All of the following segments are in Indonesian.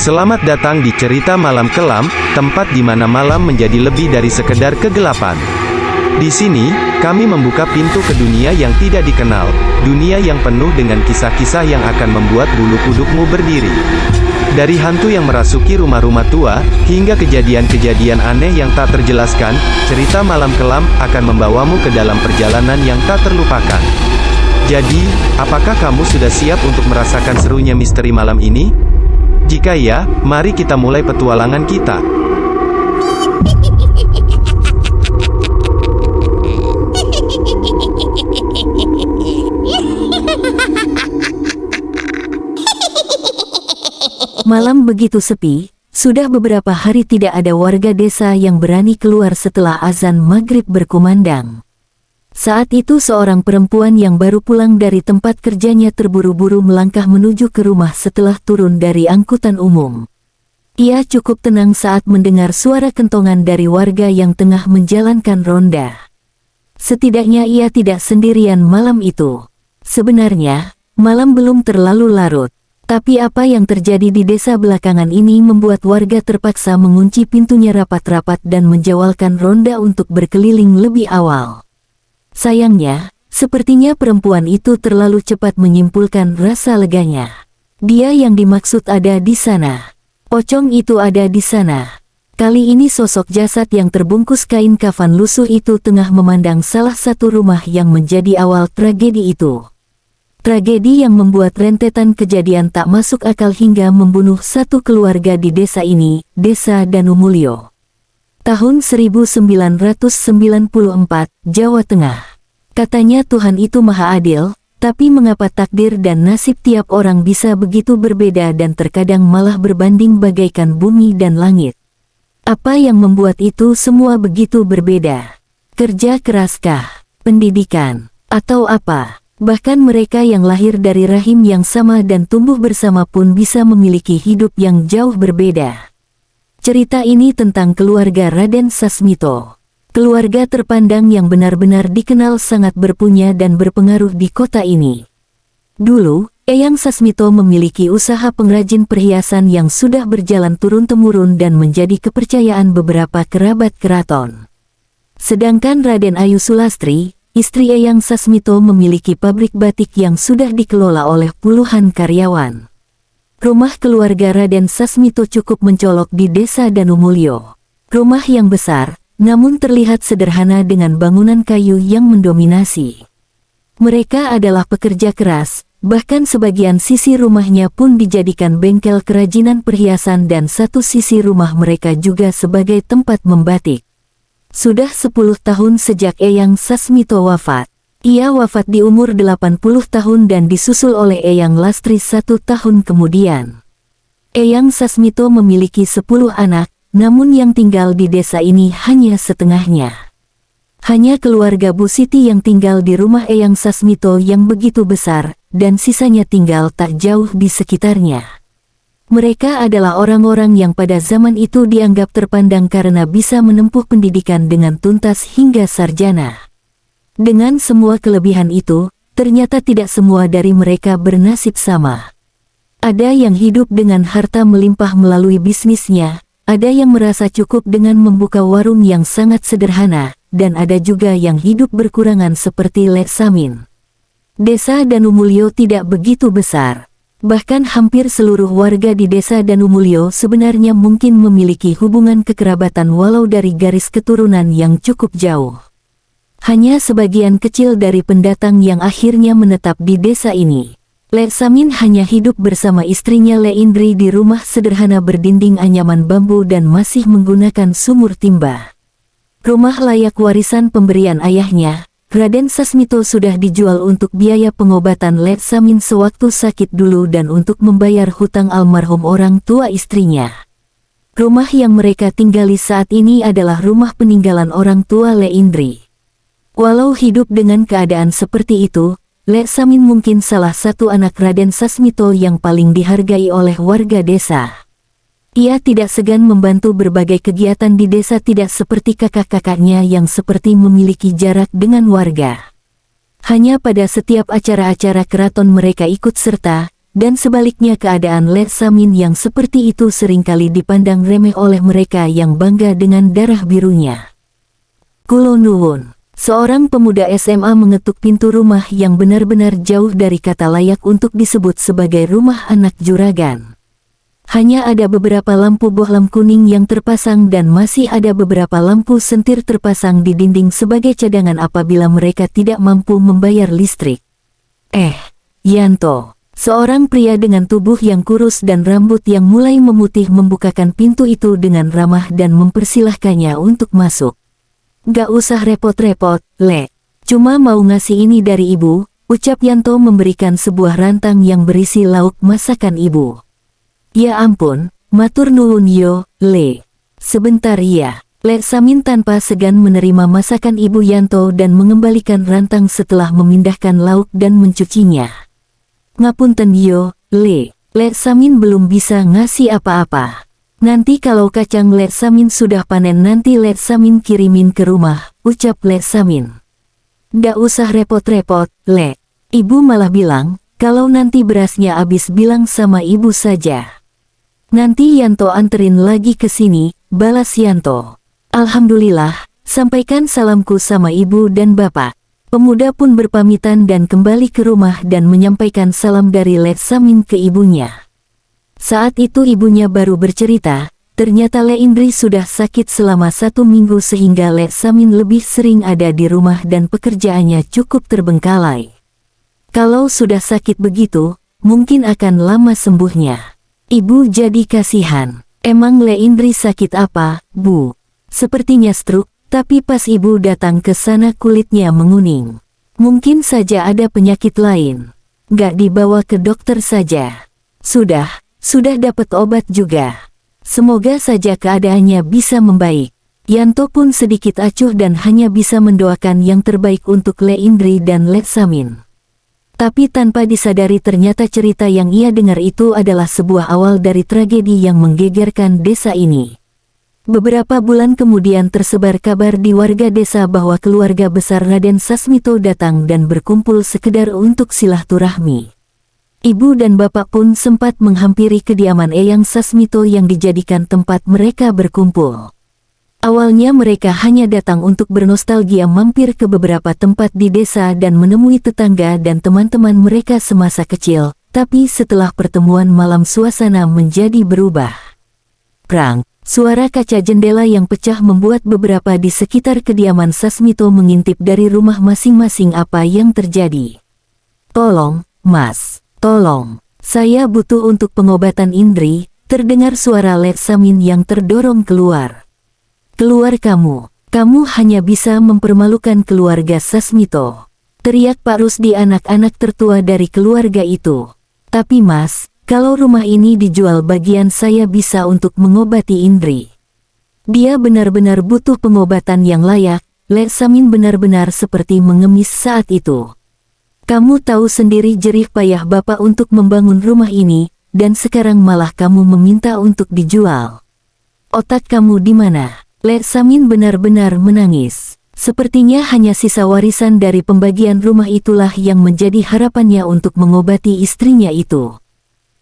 Selamat datang di Cerita Malam Kelam, tempat di mana malam menjadi lebih dari sekedar kegelapan. Di sini, kami membuka pintu ke dunia yang tidak dikenal, dunia yang penuh dengan kisah-kisah yang akan membuat bulu kudukmu berdiri. Dari hantu yang merasuki rumah-rumah tua, hingga kejadian-kejadian aneh yang tak terjelaskan, Cerita Malam Kelam akan membawamu ke dalam perjalanan yang tak terlupakan. Jadi, apakah kamu sudah siap untuk merasakan serunya misteri malam ini? Jika ya, mari kita mulai petualangan kita. Malam begitu sepi, sudah beberapa hari tidak ada warga desa yang berani keluar setelah azan maghrib berkumandang. Saat itu seorang perempuan yang baru pulang dari tempat kerjanya terburu-buru melangkah menuju ke rumah setelah turun dari angkutan umum. Ia cukup tenang saat mendengar suara kentongan dari warga yang tengah menjalankan ronda. Setidaknya ia tidak sendirian malam itu. Sebenarnya, malam belum terlalu larut. Tapi apa yang terjadi di desa belakangan ini membuat warga terpaksa mengunci pintunya rapat-rapat dan menjawalkan ronda untuk berkeliling lebih awal. Sayangnya, sepertinya perempuan itu terlalu cepat menyimpulkan rasa leganya. Dia yang dimaksud ada di sana. Pocong itu ada di sana. Kali ini sosok jasad yang terbungkus kain kafan lusuh itu tengah memandang salah satu rumah yang menjadi awal tragedi itu. Tragedi yang membuat rentetan kejadian tak masuk akal hingga membunuh satu keluarga di desa ini, Desa Danumulyo. Tahun 1994, Jawa Tengah. Katanya Tuhan itu maha adil, tapi mengapa takdir dan nasib tiap orang bisa begitu berbeda dan terkadang malah berbanding bagaikan bumi dan langit? Apa yang membuat itu semua begitu berbeda? Kerja keraskah? Pendidikan? Atau apa? Bahkan mereka yang lahir dari rahim yang sama dan tumbuh bersama pun bisa memiliki hidup yang jauh berbeda. Cerita ini tentang keluarga Raden Sasmito. Keluarga terpandang yang benar-benar dikenal sangat berpunya dan berpengaruh di kota ini. Dulu, Eyang Sasmito memiliki usaha pengrajin perhiasan yang sudah berjalan turun-temurun dan menjadi kepercayaan beberapa kerabat keraton. Sedangkan Raden Ayu Sulastri, istri Eyang Sasmito, memiliki pabrik batik yang sudah dikelola oleh puluhan karyawan. Rumah keluarga Raden Sasmito cukup mencolok di Desa Danumulyo. Rumah yang besar, namun terlihat sederhana dengan bangunan kayu yang mendominasi. Mereka adalah pekerja keras, bahkan sebagian sisi rumahnya pun dijadikan bengkel kerajinan perhiasan dan satu sisi rumah mereka juga sebagai tempat membatik. Sudah 10 tahun sejak Eyang Sasmito wafat. Ia wafat di umur 80 tahun dan disusul oleh Eyang Lastri 1 tahun kemudian. Eyang Sasmito memiliki 10 anak, namun yang tinggal di desa ini hanya setengahnya. Hanya keluarga Bu Siti yang tinggal di rumah Eyang Sasmito yang begitu besar, dan sisanya tinggal tak jauh di sekitarnya. Mereka adalah orang-orang yang pada zaman itu dianggap terpandang karena bisa menempuh pendidikan dengan tuntas hingga sarjana. Dengan semua kelebihan itu, ternyata tidak semua dari mereka bernasib sama. Ada yang hidup dengan harta melimpah melalui bisnisnya, ada yang merasa cukup dengan membuka warung yang sangat sederhana, dan ada juga yang hidup berkurangan seperti Lek Samin. Desa Danumulyo tidak begitu besar. Bahkan hampir seluruh warga di Desa Danumulyo sebenarnya mungkin memiliki hubungan kekerabatan walau dari garis keturunan yang cukup jauh. Hanya sebagian kecil dari pendatang yang akhirnya menetap di desa ini. Lek Samin hanya hidup bersama istrinya Le Indri di rumah sederhana berdinding anyaman bambu dan masih menggunakan sumur timba. Rumah layak warisan pemberian ayahnya, Raden Sasmito, sudah dijual untuk biaya pengobatan Lek Samin sewaktu sakit dulu dan untuk membayar hutang almarhum orang tua istrinya. Rumah yang mereka tinggali saat ini adalah rumah peninggalan orang tua Le Indri. Walau hidup dengan keadaan seperti itu, Lek Samin mungkin salah satu anak Raden Sasmito yang paling dihargai oleh warga desa. Ia tidak segan membantu berbagai kegiatan di desa, tidak seperti kakak-kakaknya yang seperti memiliki jarak dengan warga. Hanya pada setiap acara-acara keraton mereka ikut serta, dan sebaliknya keadaan Le Samin yang seperti itu seringkali dipandang remeh oleh mereka yang bangga dengan darah birunya. Kulo nuwun. Seorang pemuda SMA mengetuk pintu rumah yang benar-benar jauh dari kata layak untuk disebut sebagai rumah anak juragan. Hanya ada beberapa lampu bohlam kuning yang terpasang dan masih ada beberapa lampu sentir terpasang di dinding sebagai cadangan apabila mereka tidak mampu membayar listrik. Yanto, seorang pria dengan tubuh yang kurus dan rambut yang mulai memutih membukakan pintu itu dengan ramah dan mempersilahkannya untuk masuk. Gak usah repot-repot, Le. Cuma mau ngasih ini dari ibu, ucap Yanto memberikan sebuah rantang yang berisi lauk masakan ibu. Ya ampun, matur nuwun yo, Le. Sebentar ya. Le Samin tanpa segan menerima masakan ibu Yanto dan mengembalikan rantang setelah memindahkan lauk dan mencucinya. Ngapunten yo, Le. Le Samin belum bisa ngasih apa-apa. Nanti kalau kacang Le Samin sudah panen nanti Le Samin kirimin ke rumah, ucap Le Samin. Nggak usah repot-repot, Le. Ibu malah bilang, kalau nanti berasnya habis bilang sama ibu saja. Nanti Yanto anterin lagi ke sini, balas Yanto. Alhamdulillah, sampaikan salamku sama ibu dan bapak. Pemuda pun berpamitan dan kembali ke rumah dan menyampaikan salam dari Le Samin ke ibunya. Saat itu ibunya baru bercerita, ternyata Le Indri sudah sakit selama 1 minggu sehingga Le Samin lebih sering ada di rumah dan pekerjaannya cukup terbengkalai. Kalau sudah sakit begitu, mungkin akan lama sembuhnya. Ibu jadi kasihan. Emang Le Indri sakit apa, Bu? Sepertinya stroke, tapi pas ibu datang ke sana kulitnya menguning. Mungkin saja ada penyakit lain. Gak dibawa ke dokter saja. Sudah dapat obat juga. Semoga saja keadaannya bisa membaik. Yanto pun sedikit acuh dan hanya bisa mendoakan yang terbaik untuk Le Indri dan Le Samin. Tapi tanpa disadari ternyata cerita yang ia dengar itu adalah sebuah awal dari tragedi yang menggegerkan desa ini. Beberapa bulan kemudian tersebar kabar di warga desa bahwa keluarga besar Raden Sasmito datang dan berkumpul sekedar untuk silaturahmi. Ibu dan bapak pun sempat menghampiri kediaman Eyang Sasmito yang dijadikan tempat mereka berkumpul. Awalnya mereka hanya datang untuk bernostalgia mampir ke beberapa tempat di desa dan menemui tetangga dan teman-teman mereka semasa kecil, tapi setelah pertemuan malam suasana menjadi berubah. Prang, suara kaca jendela yang pecah membuat beberapa di sekitar kediaman Sasmito mengintip dari rumah masing-masing apa yang terjadi. Tolong, Mas. Tolong, saya butuh untuk pengobatan Indri, terdengar suara Le Samin yang terdorong keluar. Keluar kamu hanya bisa mempermalukan keluarga Sasmito. Teriak Pak Rusdi anak-anak tertua dari keluarga itu. Tapi Mas, kalau rumah ini dijual bagian saya bisa untuk mengobati Indri. Dia benar-benar butuh pengobatan yang layak, Le Samin benar-benar seperti mengemis saat itu. Kamu tahu sendiri jerih payah Bapak untuk membangun rumah ini, dan sekarang malah kamu meminta untuk dijual. Otak kamu di mana? Le Samin benar-benar menangis. Sepertinya hanya sisa warisan dari pembagian rumah itulah yang menjadi harapannya untuk mengobati istrinya itu.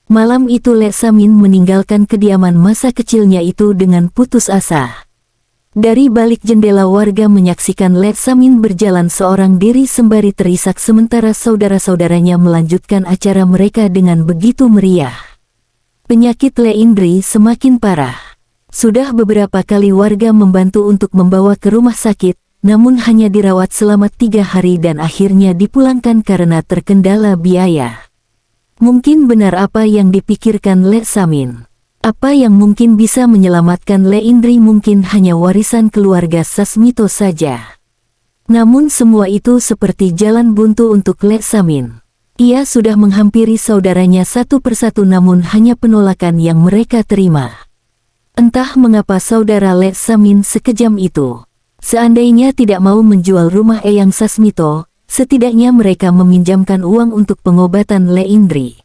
Malam itu Le Samin meninggalkan kediaman masa kecilnya itu dengan putus asa. Dari balik jendela warga menyaksikan Le Samin berjalan seorang diri sembari terisak sementara saudara-saudaranya melanjutkan acara mereka dengan begitu meriah. Penyakit Le Indri semakin parah. Sudah beberapa kali warga membantu untuk membawa ke rumah sakit, namun hanya dirawat selama 3 hari dan akhirnya dipulangkan karena terkendala biaya. Mungkin benar apa yang dipikirkan Le Samin. Apa yang mungkin bisa menyelamatkan Le Indri mungkin hanya warisan keluarga Sasmito saja. Namun semua itu seperti jalan buntu untuk Le Samin. Ia sudah menghampiri saudaranya satu persatu namun hanya penolakan yang mereka terima. Entah mengapa saudara Le Samin sekejam itu. Seandainya tidak mau menjual rumah Eyang Sasmito, setidaknya mereka meminjamkan uang untuk pengobatan Le Indri.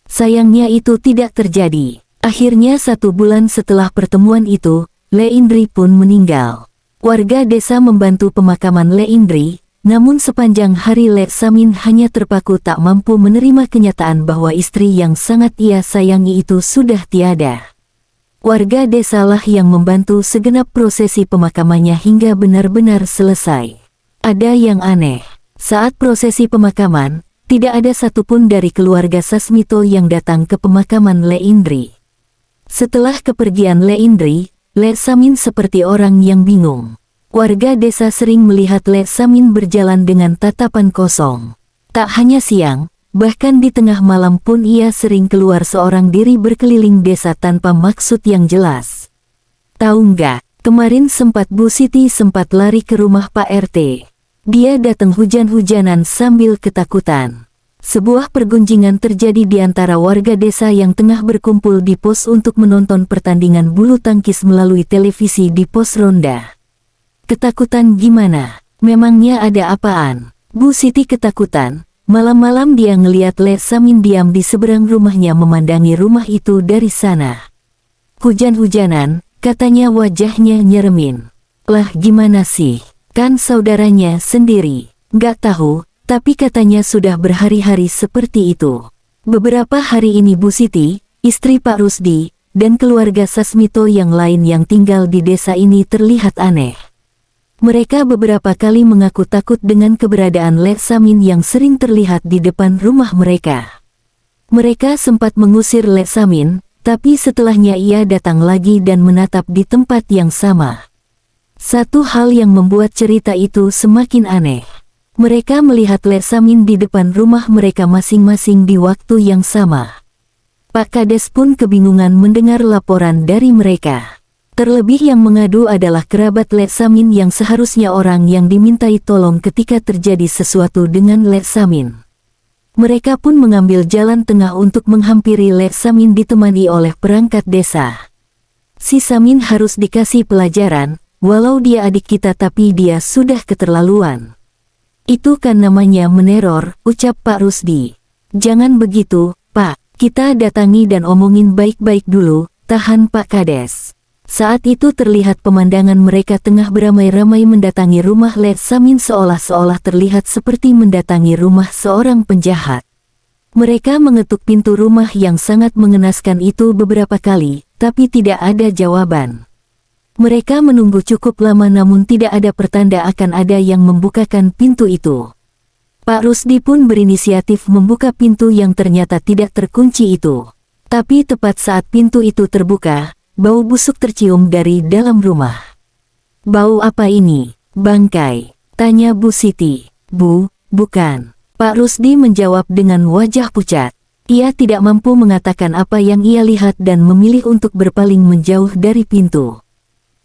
Sayangnya itu tidak terjadi. Akhirnya 1 bulan setelah pertemuan itu, Le Indri pun meninggal. Warga desa membantu pemakaman Le Indri, Namun sepanjang hari Lek Samin hanya terpaku tak mampu menerima kenyataan bahwa istri yang sangat ia sayangi itu sudah tiada. Warga desalah yang membantu segenap prosesi pemakamannya hingga benar-benar selesai. Ada yang aneh. Saat prosesi pemakaman, tidak ada satupun dari keluarga Sasmito yang datang ke pemakaman Le Indri. Setelah kepergian Le Indri, Lek Samin seperti orang yang bingung. Warga desa sering melihat Lek Samin berjalan dengan tatapan kosong. Tak hanya siang, bahkan di tengah malam pun ia sering keluar seorang diri berkeliling desa tanpa maksud yang jelas. Tahu nggak, kemarin Bu Siti sempat lari ke rumah Pak RT. Dia datang hujan-hujanan sambil ketakutan. Sebuah pergunjingan terjadi di antara warga desa yang tengah berkumpul di pos untuk menonton pertandingan bulu tangkis melalui televisi di pos ronda. Ketakutan gimana? Memangnya ada apaan? Bu Siti ketakutan. Malam-malam dia ngeliat Lek Samin diam di seberang rumahnya memandangi rumah itu dari sana. Hujan-hujanan, katanya wajahnya nyeremin. Lah gimana sih? Kan saudaranya sendiri. Gak tahu, tapi katanya sudah berhari-hari seperti itu. Beberapa hari ini Bu Siti, istri Pak Rusdi, dan keluarga Sasmito yang lain yang tinggal di desa ini terlihat aneh. Mereka beberapa kali mengaku takut dengan keberadaan Lek Samin yang sering terlihat di depan rumah mereka. Mereka sempat mengusir Lek Samin, tapi setelahnya ia datang lagi dan menatap di tempat yang sama. Satu hal yang membuat cerita itu semakin aneh. Mereka melihat Lek Samin di depan rumah mereka masing-masing di waktu yang sama. Pak Kades pun kebingungan mendengar laporan dari mereka. Terlebih yang mengadu adalah kerabat Lek Samin yang seharusnya orang yang dimintai tolong ketika terjadi sesuatu dengan Lek Samin. Mereka pun mengambil jalan tengah untuk menghampiri Lek Samin ditemani oleh perangkat desa. Si Samin harus dikasih pelajaran, walau dia adik kita tapi dia sudah keterlaluan. Itu kan namanya meneror, ucap Pak Rusdi. Jangan begitu, Pak, kita datangi dan omongin baik-baik dulu, tahan Pak Kades. Saat itu terlihat pemandangan mereka tengah beramai-ramai mendatangi rumah Lek Samin seolah-olah terlihat seperti mendatangi rumah seorang penjahat. Mereka mengetuk pintu rumah yang sangat mengenaskan itu beberapa kali, tapi tidak ada jawaban. Mereka menunggu cukup lama namun tidak ada pertanda akan ada yang membukakan pintu itu. Pak Rusdi pun berinisiatif membuka pintu yang ternyata tidak terkunci itu. Tapi tepat saat pintu itu terbuka, bau busuk tercium dari dalam rumah. Bau apa ini? Bangkai, tanya Bu Siti. Bu, bukan. Pak Rusdi menjawab dengan wajah pucat. Ia tidak mampu mengatakan apa yang ia lihat dan memilih untuk berpaling menjauh dari pintu.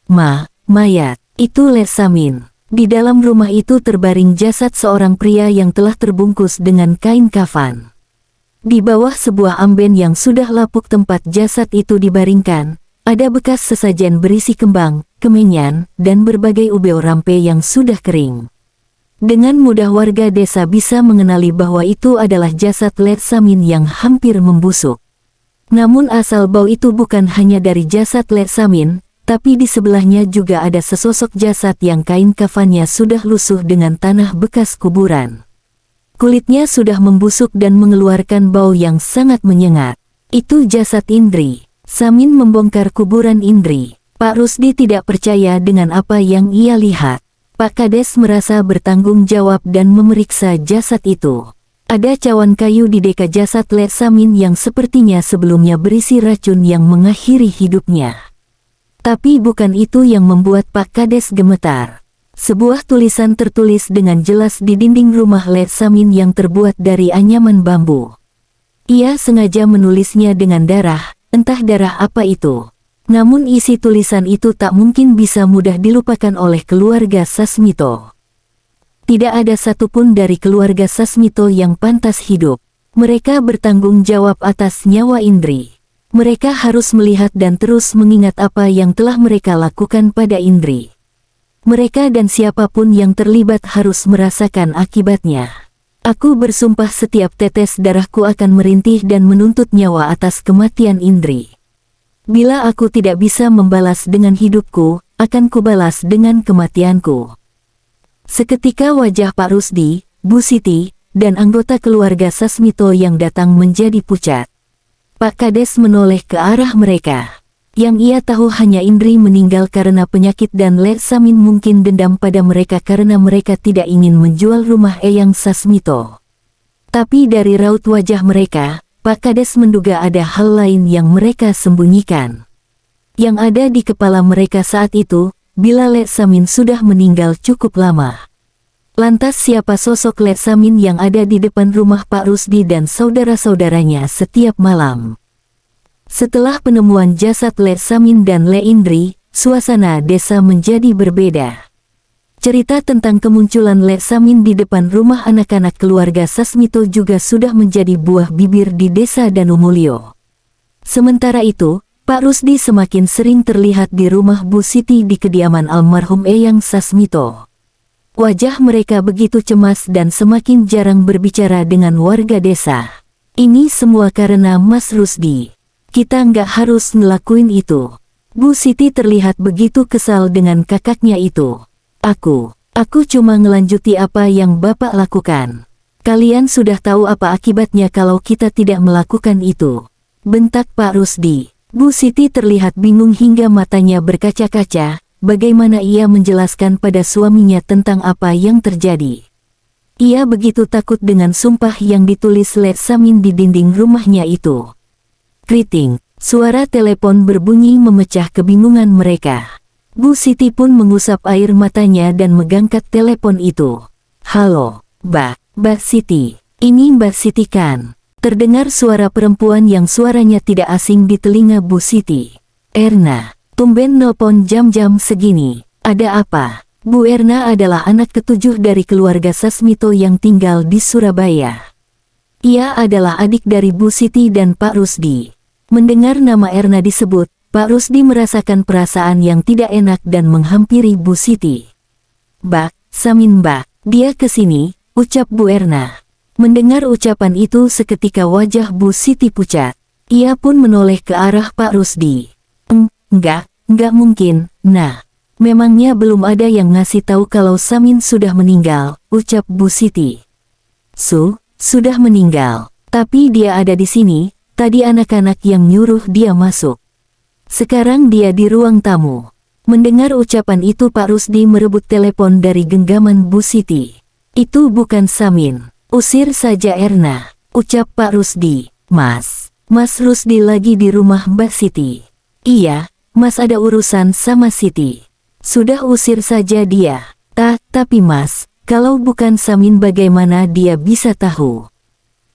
Mayat, itu Lek Samin. Di dalam rumah itu terbaring jasad seorang pria yang telah terbungkus dengan kain kafan. Di bawah sebuah amben yang sudah lapuk tempat jasad itu dibaringkan, ada bekas sesajen berisi kembang, kemenyan, dan berbagai ubeo rampe yang sudah kering. Dengan mudah warga desa bisa mengenali bahwa itu adalah jasad Lek Samin yang hampir membusuk. Namun asal bau itu bukan hanya dari jasad Lek Samin, tapi di sebelahnya juga ada sesosok jasad yang kain kafannya sudah lusuh dengan tanah bekas kuburan. Kulitnya sudah membusuk dan mengeluarkan bau yang sangat menyengat. Itu jasad Indri. Samin membongkar kuburan Indri. Pak Rusdi tidak percaya dengan apa yang ia lihat. Pak Kades merasa bertanggung jawab dan memeriksa jasad itu. Ada cawan kayu di deka jasad Lek Samin yang sepertinya sebelumnya berisi racun yang mengakhiri hidupnya. Tapi bukan itu yang membuat Pak Kades gemetar. Sebuah tulisan tertulis dengan jelas di dinding rumah Lek Samin yang terbuat dari anyaman bambu. Ia sengaja menulisnya dengan darah. Entah darah apa itu. Namun isi tulisan itu tak mungkin bisa mudah dilupakan oleh keluarga Sasmito. Tidak ada satupun dari keluarga Sasmito yang pantas hidup. Mereka bertanggung jawab atas nyawa Indri. Mereka harus melihat dan terus mengingat apa yang telah mereka lakukan pada Indri. Mereka dan siapapun yang terlibat harus merasakan akibatnya. Aku bersumpah setiap tetes darahku akan merintih dan menuntut nyawa atas kematian Indri. Bila aku tidak bisa membalas dengan hidupku, akan kubalas dengan kematianku. Seketika wajah Pak Rusdi, Bu Siti, dan anggota keluarga Sasmito yang datang menjadi pucat. Pak Kades menoleh ke arah mereka. Yang ia tahu hanya Indri meninggal karena penyakit dan Lek Samin mungkin dendam pada mereka karena mereka tidak ingin menjual rumah Eyang Sasmito. Tapi dari raut wajah mereka, Pak Kades menduga ada hal lain yang mereka sembunyikan. Yang ada di kepala mereka saat itu, bila Lek Samin sudah meninggal cukup lama. Lantas siapa sosok Lek Samin yang ada di depan rumah Pak Rusdi dan saudara-saudaranya setiap malam? Setelah penemuan jasad Lek Samin dan Lek Indri, suasana desa menjadi berbeda. Cerita tentang kemunculan Lek Samin di depan rumah anak-anak keluarga Sasmito juga sudah menjadi buah bibir di desa Danumulyo. Sementara itu, Pak Rusdi semakin sering terlihat di rumah Bu Siti di kediaman almarhum Eyang Sasmito. Wajah mereka begitu cemas dan semakin jarang berbicara dengan warga desa. Ini semua karena Mas Rusdi. Kita nggak harus ngelakuin itu. Bu Siti terlihat begitu kesal dengan kakaknya itu. Aku cuma ngelanjuti apa yang Bapak lakukan. Kalian sudah tahu apa akibatnya kalau kita tidak melakukan itu. Bentak Pak Rusdi. Bu Siti terlihat bingung hingga matanya berkaca-kaca, bagaimana ia menjelaskan pada suaminya tentang apa yang terjadi. Ia begitu takut dengan sumpah yang ditulis Lek Samin di dinding rumahnya itu. Kriting, suara telepon berbunyi memecah kebingungan mereka. Bu Siti pun mengusap air matanya dan mengangkat telepon itu. Halo, Mbak Siti. Ini Mbak Siti kan? Terdengar suara perempuan yang suaranya tidak asing di telinga Bu Siti. Erna, tumben nelpon jam-jam segini. Ada apa? Bu Erna adalah anak ketujuh dari keluarga Sasmito yang tinggal di Surabaya. Ia adalah adik dari Bu Siti dan Pak Rusdi. Mendengar nama Erna disebut, Pak Rusdi merasakan perasaan yang tidak enak dan menghampiri Bu Siti. Mbak, Samin Mbak, dia kesini, ucap Bu Erna. Mendengar ucapan itu seketika wajah Bu Siti pucat. Ia pun menoleh ke arah Pak Rusdi. Enggak mungkin, nah. Memangnya belum ada yang ngasih tahu kalau Samin sudah meninggal, ucap Bu Siti. Sudah meninggal. Tapi dia ada di sini, tadi anak-anak yang nyuruh dia masuk. Sekarang dia di ruang tamu. Mendengar ucapan itu Pak Rusdi merebut telepon dari genggaman Bu Siti. Itu bukan Samin. Usir saja Erna, ucap Pak Rusdi. Mas Rusdi lagi di rumah Mbak Siti. Iya, Mas ada urusan sama Siti. Sudah usir saja dia. Tapi Mas, kalau bukan Samin bagaimana dia bisa tahu?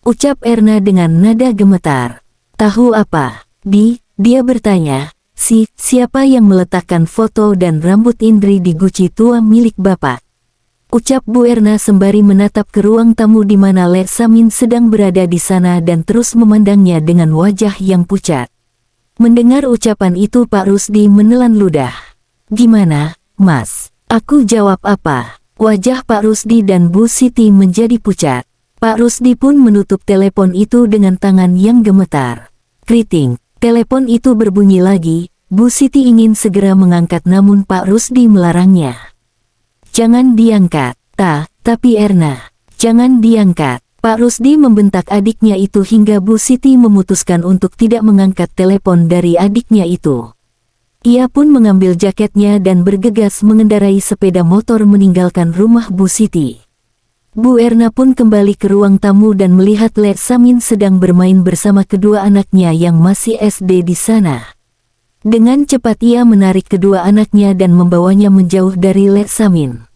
Ucap Erna dengan nada gemetar. Tahu apa? Dia bertanya, siapa yang meletakkan foto dan rambut Indri di guci tua milik Bapak? Ucap Bu Erna sembari menatap ke ruang tamu di mana Lek Samin sedang berada di sana dan terus memandangnya dengan wajah yang pucat. Mendengar ucapan itu Pak Rusdi menelan ludah. Gimana, Mas? Aku jawab apa? Wajah Pak Rusdi dan Bu Siti menjadi pucat. Pak Rusdi pun menutup telepon itu dengan tangan yang gemetar. Kriting, telepon itu berbunyi lagi. Bu Siti ingin segera mengangkat namun Pak Rusdi melarangnya. Jangan diangkat. Tapi Erna, jangan diangkat. Pak Rusdi membentak adiknya itu hingga Bu Siti memutuskan untuk tidak mengangkat telepon dari adiknya itu. Ia pun mengambil jaketnya dan bergegas mengendarai sepeda motor meninggalkan rumah Bu Siti. Bu Erna pun kembali ke ruang tamu dan melihat Lek Samin sedang bermain bersama kedua anaknya yang masih SD di sana. Dengan cepat ia menarik kedua anaknya dan membawanya menjauh dari Lek Samin.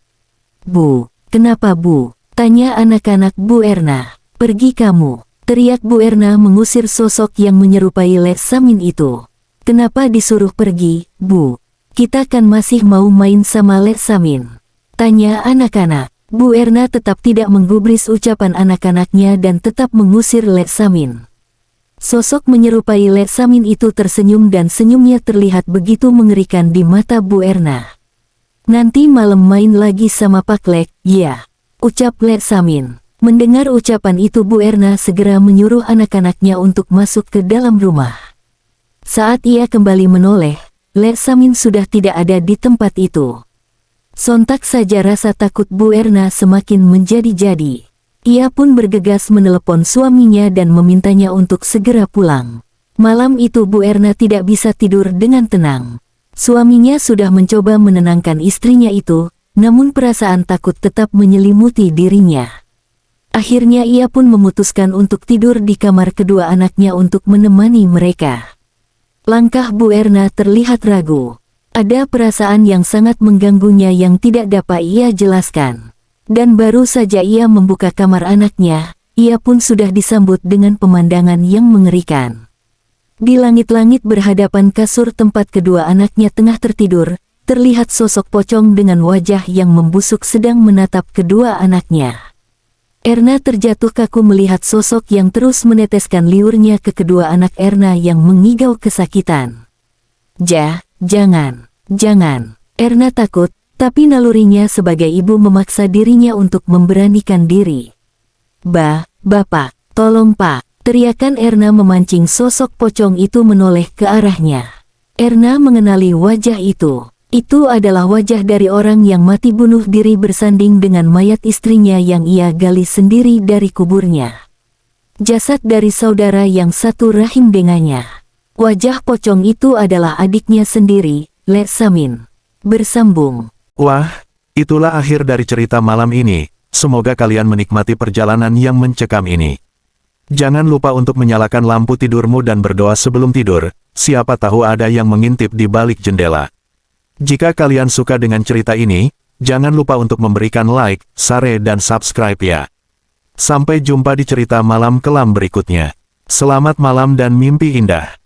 Bu, kenapa Bu? Tanya anak-anak Bu Erna. Pergi kamu, teriak Bu Erna mengusir sosok yang menyerupai Lek Samin itu. Kenapa disuruh pergi, Bu? Kita kan masih mau main sama Lek Samin. Tanya anak-anak. Bu Erna tetap tidak menggubris ucapan anak-anaknya dan tetap mengusir Lek Samin. Sosok menyerupai Lek Samin itu tersenyum dan senyumnya terlihat begitu mengerikan di mata Bu Erna. Nanti malam main lagi sama Pak Lek, ya, ucap Lek Samin. Mendengar ucapan itu Bu Erna segera menyuruh anak-anaknya untuk masuk ke dalam rumah. Saat ia kembali menoleh, Lek Samin sudah tidak ada di tempat itu. Sontak saja rasa takut Bu Erna semakin menjadi-jadi. Ia pun bergegas menelepon suaminya dan memintanya untuk segera pulang. Malam itu Bu Erna tidak bisa tidur dengan tenang. Suaminya sudah mencoba menenangkan istrinya itu, namun perasaan takut tetap menyelimuti dirinya. Akhirnya ia pun memutuskan untuk tidur di kamar kedua anaknya untuk menemani mereka. Langkah Bu Erna terlihat ragu. Ada perasaan yang sangat mengganggunya yang tidak dapat ia jelaskan. Dan baru saja ia membuka kamar anaknya, ia pun sudah disambut dengan pemandangan yang mengerikan. Di langit-langit berhadapan kasur tempat kedua anaknya tengah tertidur, terlihat sosok pocong dengan wajah yang membusuk sedang menatap kedua anaknya. Erna terjatuh kaku melihat sosok yang terus meneteskan liurnya ke kedua anak Erna yang mengigau kesakitan. Jangan. Erna takut, tapi nalurinya sebagai ibu memaksa dirinya untuk memberanikan diri. Bapak, tolong Pak, teriakan Erna memancing sosok pocong itu menoleh ke arahnya. Erna mengenali wajah itu. Itu adalah wajah dari orang yang mati bunuh diri bersanding dengan mayat istrinya yang ia gali sendiri dari kuburnya. Jasad dari saudara yang satu rahim dengannya. Wajah pocong itu adalah adiknya sendiri, Lek Samin. Bersambung. Wah, itulah akhir dari cerita malam ini. Semoga kalian menikmati perjalanan yang mencekam ini. Jangan lupa untuk menyalakan lampu tidurmu dan berdoa sebelum tidur. Siapa tahu ada yang mengintip di balik jendela. Jika kalian suka dengan cerita ini, jangan lupa untuk memberikan like, share dan subscribe ya. Sampai jumpa di cerita malam kelam berikutnya. Selamat malam dan mimpi indah.